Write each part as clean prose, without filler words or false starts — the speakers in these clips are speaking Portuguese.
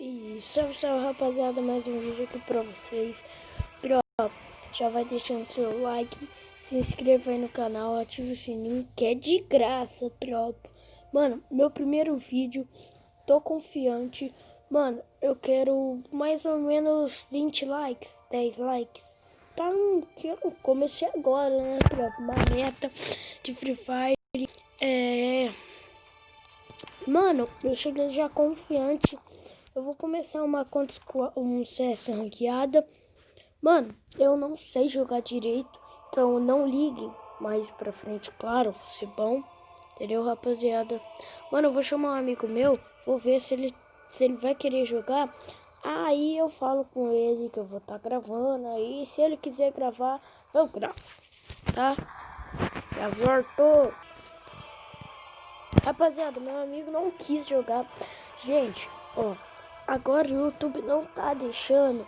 E salve rapaziada, mais um vídeo aqui pra vocês. Tropa, já vai deixando seu like, se inscreva aí no canal, ative o sininho que é de graça, tropa. Mano, meu primeiro vídeo, tô confiante. Mano, eu quero mais ou menos 20 likes, 10 likes. Tá, que eu comecei agora, né, tropa? Uma meta de Free Fire. Mano, eu cheguei já confiante. Eu vou começar uma conta um CS ranqueada. Mano, eu não sei jogar direito, então não liguem mais pra frente, claro, vai ser bom. Entendeu, rapaziada? Mano, eu vou chamar um amigo meu, vou ver se ele vai querer jogar. Aí eu falo com ele que eu vou estar gravando. Aí se ele quiser gravar, eu gravo, tá? Já voltou. Rapaziada, meu amigo não quis jogar. Gente, ó, agora o YouTube não tá deixando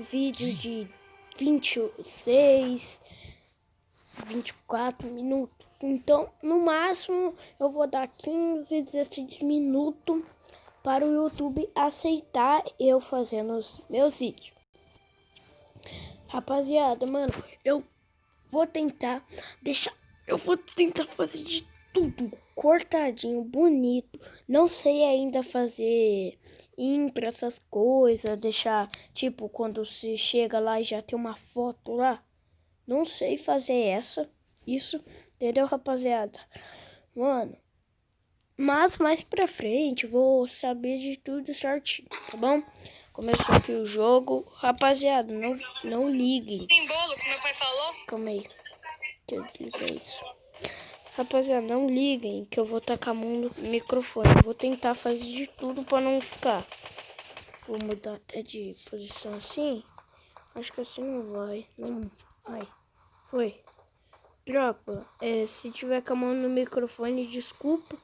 vídeo de 26, 24 minutos. Então, no máximo, eu vou dar 15, 16 minutos para o YouTube aceitar eu fazendo os meus vídeos. Rapaziada, mano, eu vou tentar fazer de tudo cortadinho, bonito. Não sei ainda fazer pra essas coisas, deixar tipo quando você chega lá e já tem uma foto lá. Não sei fazer isso, entendeu, rapaziada? Mano, mas mais pra frente vou saber de tudo certinho, tá bom? Começou aqui o jogo, rapaziada, não liguem. Tem bolo que meu pai falou? Calma aí, deixa eu desligar isso. Rapaziada, não liguem que eu vou tacar a mão no microfone. Vou tentar fazer de tudo pra não ficar. Vou mudar até de posição assim. Acho que assim não vai. Não vai. Foi. Tropa, se tiver com a mão no microfone, desculpa.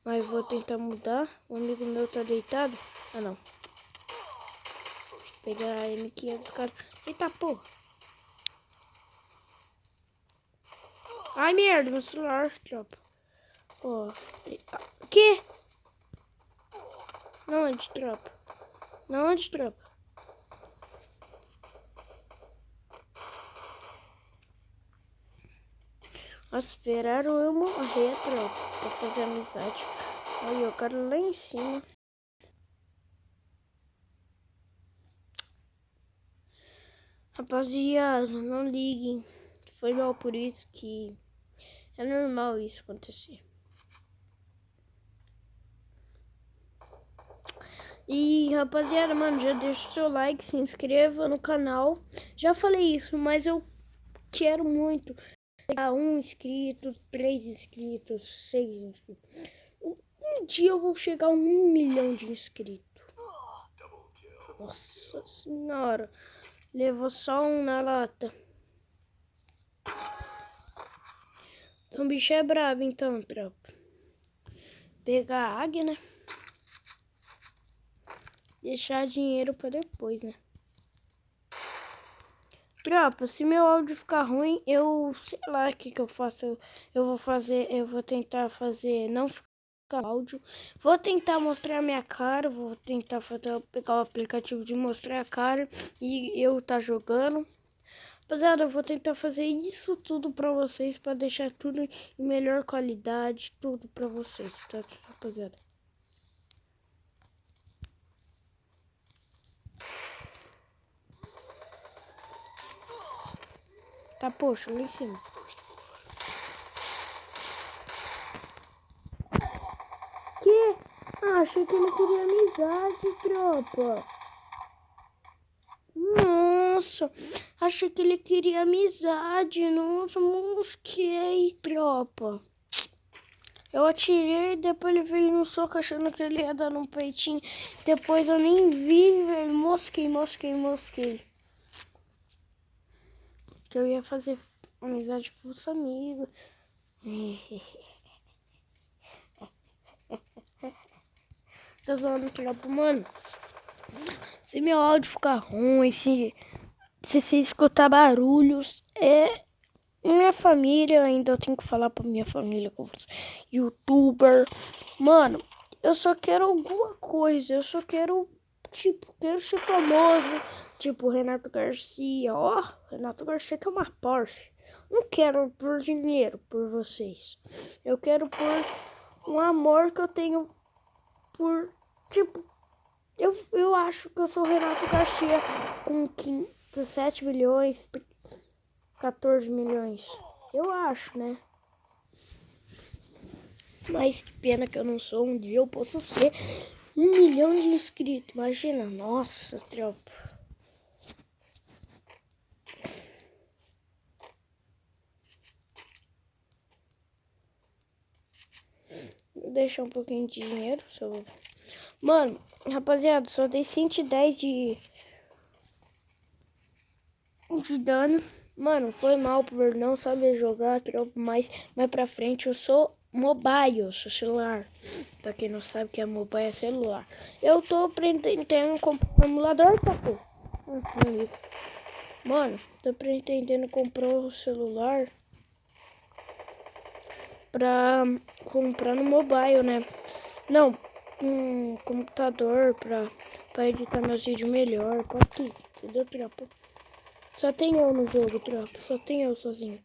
Mas vou tentar mudar. O amigo meu tá deitado. Ah, não. Vou pegar a M500 do cara. Eita, porra. Ai, merda, meu celular, tropa. Ó. Que? Não, onde, tropa? Não, onde, tropa? Esperaram eu morrer, tropa, pra fazer amizade. Aí, eu quero lá em cima. Rapaziada, não liguem. Foi mal por isso que é normal isso acontecer. E rapaziada, mano, já deixa o seu like, se inscreva no canal. Já falei isso, mas eu quero muito pegar 1 inscrito, 3 inscritos, 6 inscritos. Um dia eu vou chegar a 1 milhão de inscritos. Nossa senhora, levou só um na lata. Então o bicho é brabo, então, tropa. Pegar a águia, né? Deixar dinheiro pra depois, né? Tropa, se meu áudio ficar ruim, eu sei lá o que eu faço. Eu vou tentar fazer não ficar áudio. Vou tentar mostrar a minha cara, vou tentar pegar o aplicativo de mostrar a cara e eu tá jogando. Rapaziada, eu vou tentar fazer isso tudo pra vocês, pra deixar tudo em melhor qualidade, tudo pra vocês, tá, rapaziada? Tá, poxa, lá em cima. Que? Ah, achei que ele queria amizade, tropa. Nossa, achei que ele queria amizade. Nossa, mosquei, tropa. Eu atirei, depois ele veio no soco achando que ele ia dar no peitinho. Depois eu nem vi, velho. Mosquei. Que eu ia fazer amizade com os amigos. Tá zoando, tropa, mano. Se meu áudio ficar ruim, se você escutar barulhos, minha família, ainda eu tenho que falar pra minha família, com você, youtuber. Mano, eu só quero alguma coisa, eu só quero Tipo, quero ser famoso. Tipo, Renato Garcia. Ó, Renato Garcia tem uma Porsche. Não quero por dinheiro por vocês. Eu quero por um amor que eu tenho por... Tipo, eu acho que eu sou Renato Garcia com 17 milhões, 14 milhões. Eu acho, né? Mas que pena que eu não sou. Um dia eu posso ser 1 milhão de inscritos. Imagina, nossa, tropa. Vou deixar um pouquinho de dinheiro. Mano, rapaziada, só dei 110 de dano. Mano, foi mal por não saber jogar, tropa, mas mais pra frente eu sou mobile, eu sou celular. Pra quem não sabe que é mobile é celular. Eu tô pretendendo comprar um emulador, papo. Mano, tô pretendendo comprar um celular pra comprar no mobile, né? Não, um computador pra editar meus vídeos melhor, pra tudo, entendeu, tropa? Só tem eu no jogo, tropa, só tem eu sozinho.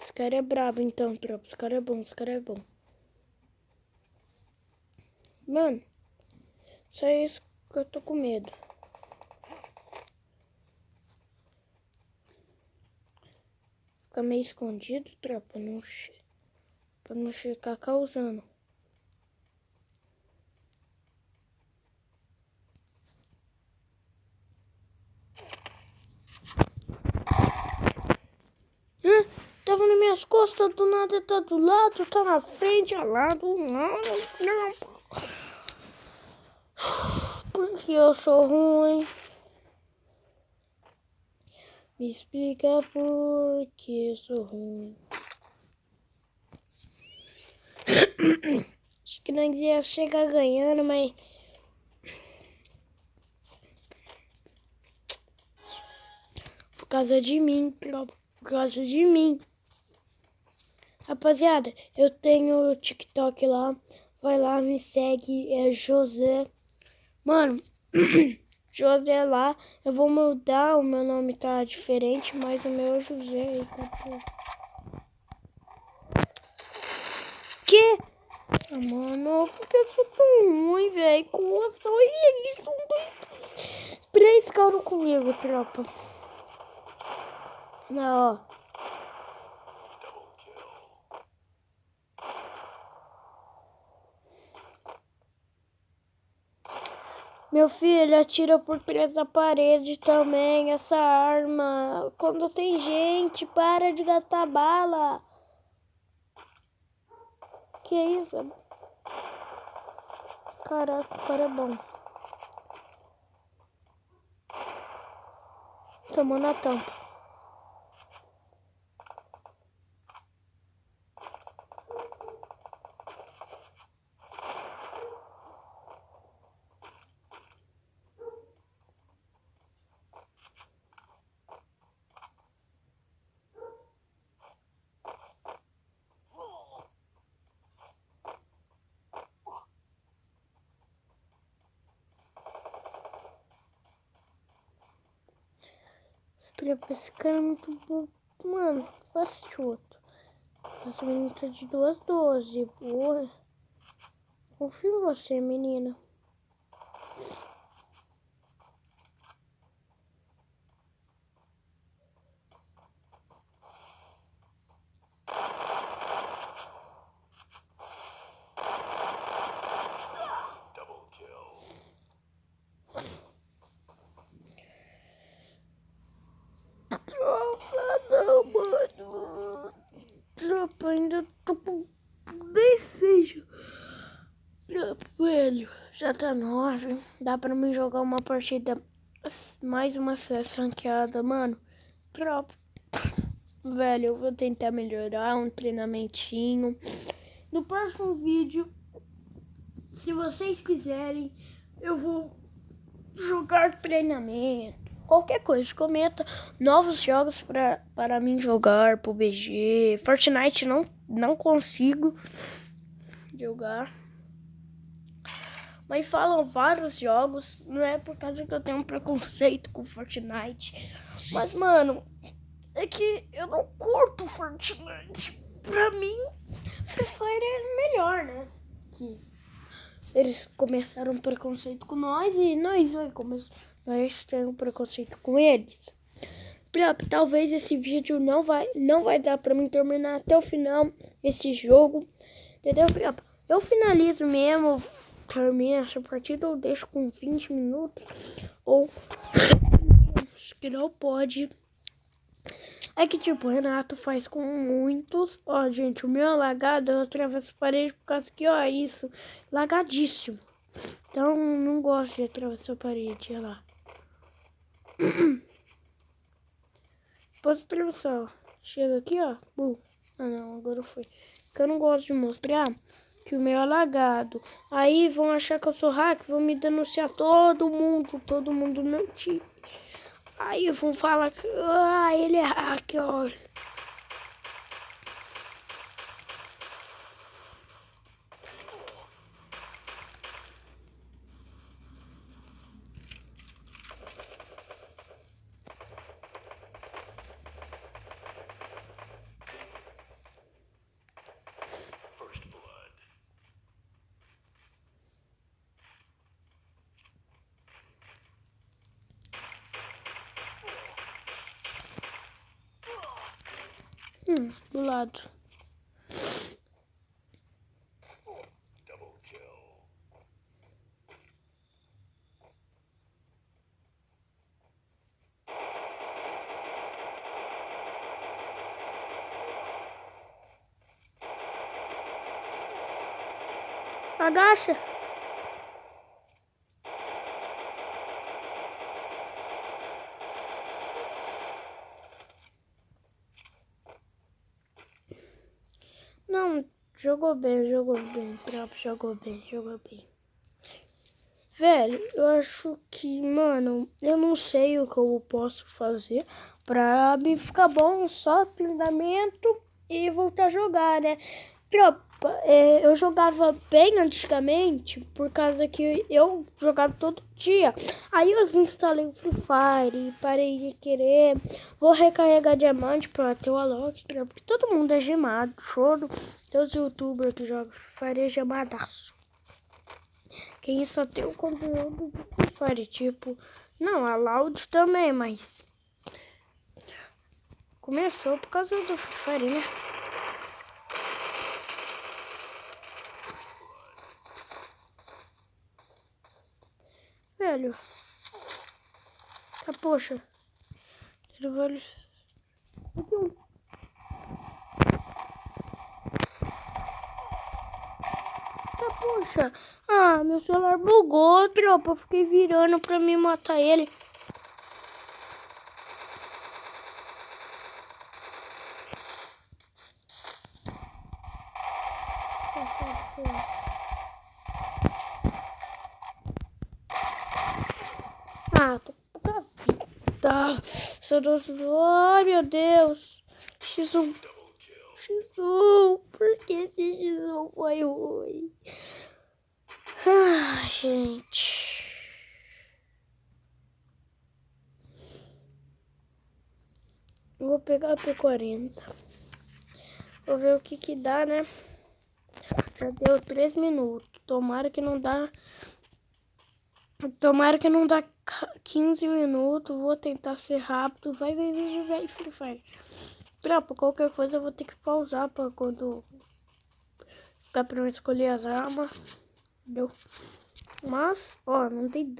Esse cara é brabo então, tropa, esse cara é bom, esse cara é bom. Mano, só isso que eu tô com medo. Ficar meio escondido, tropa, pra não ficar causando. Tava nas minhas costas, do nada tá do lado, tá na frente, ao lado, não. Porque eu sou ruim. Me explica por que eu sou ruim. Acho que nós ia chegar ganhando, mas... Por causa de mim, por causa de mim. Rapaziada, eu tenho o TikTok lá. Vai lá, me segue, é José. Mano, José lá. Eu vou mudar, o meu nome tá diferente, mas o meu é José. Que? Ah, mano, por que eu sou tão ruim, velho? Olha isso, um, dois, 3 caras comigo, tropa. Não, ó. Meu filho, atira por trás da parede também, essa arma. Quando tem gente, para de gastar bala. Que isso? Caraca, o cara é bom. Tomou na tampa. Esse cara é muito bom. Mano, assiste outro. Essa menina tá de 2-12. Boa. Confio em você, menina. Tropa, não, mano. Tropa, ainda tô com 16. Tropa, velho. Já tá 9. Dá pra mim jogar uma partida. Mais uma CS ranqueada, mano. Tropa. Velho, eu vou tentar melhorar um treinamentinho. No próximo vídeo, se vocês quiserem, eu vou jogar treinamento. Qualquer coisa, comenta novos jogos para mim jogar pro BG. Fortnite não consigo jogar. mas falam vários jogos. Não é por causa que eu tenho um preconceito com Fortnite. Mas, mano, é que eu não curto Fortnite. Pra mim, Free Fire é melhor, né? Que eles começaram um preconceito com nós e nós temos um preconceito com eles. Talvez esse vídeo não vai dar pra mim terminar até o final esse jogo, entendeu? Eu finalizo mesmo, termino essa partida, eu deixo com 20 minutos ou que não pode. É que tipo, o Renato faz com muitos. Ó, gente, o meu é lagado, eu atravesso a parede por causa que, ó, isso, lagadíssimo. Então, não gosto de atravessar a parede, olha lá. Posso atravessar, ó. Chega aqui, ó. Ah, não, agora foi. Porque eu não gosto de mostrar que o meu é lagado. Aí vão achar que eu sou hack, vão me denunciar todo mundo do meu time. Aí vão falar que ele é hack, ó. Do lado. Agacha. Não, jogou bem, Tropa, jogou bem. Velho, eu acho que, mano, eu não sei o que eu posso fazer pra me ficar bom, só treinamento e voltar a jogar, né? Tropa, eu jogava bem antigamente, por causa que eu jogava todo dia. Aí eu instalei o Free Fire e parei de querer. Vou recarregar diamante pra ter o Alok, porque todo mundo é gemado, choro. Todos os youtubers que jogam Free Fire é gemadaço. Quem só tem o conteúdo do Free Fire, tipo... Não, a Loud também, mas... Começou por causa do Free Fire, né? Velho. Tá, poxa. Ele vai... Tá, poxa. Ah, meu celular bugou, tropa. Eu fiquei virando pra me matar ele. Ah, tá. Ai, meu Deus. X1. X1. Por que esse X1 foi ruim? Ah, gente. Vou pegar a P40. Vou ver o que dá, né? Já deu 3 minutos. Tomara que não dá 15 minutos. Vou tentar ser rápido. Vai, Free Fire. Tropa, qualquer coisa eu vou ter que pausar pra quando ficar pra eu escolher as armas. Entendeu? Mas, ó, não tem...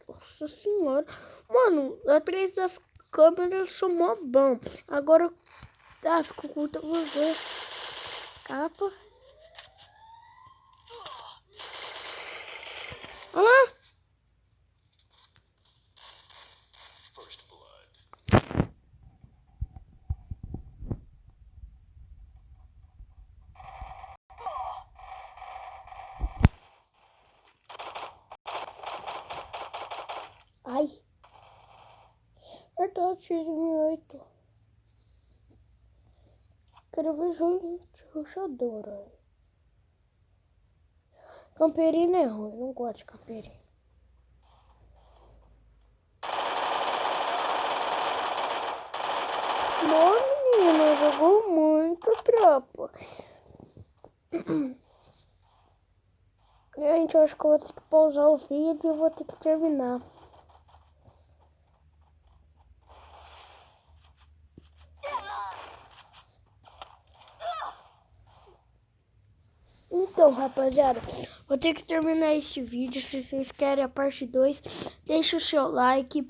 Nossa senhora. Mano, atrás das câmeras eu sou mó bom. Agora, tá, ficou curta você. Capa. Olha lá. Ai. Verdade, X-8. Quero ver gente ruxadora. Camperina é ruim, eu não gosto de camperina. Bom, menina, jogou muito, tropa. Gente, eu acho que eu vou ter que pausar o vídeo e vou ter que terminar. Então, rapaziada, vou ter que terminar esse vídeo. Se vocês querem a parte 2, deixa o seu like.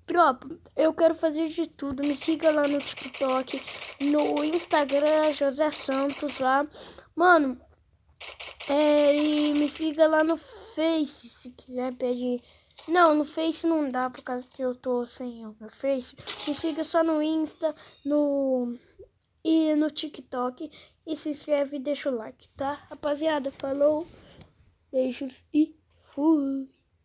Tropa, eu quero fazer de tudo. Me siga lá no TikTok, no Instagram, José Santos lá. Mano, e me siga lá no Face, se quiser pedir. Não, no Face não dá, por causa que eu tô sem o meu Face. Me siga só no Insta, e no TikTok. E se inscreve e deixa o like, tá? Rapaziada, falou, beijos e fui!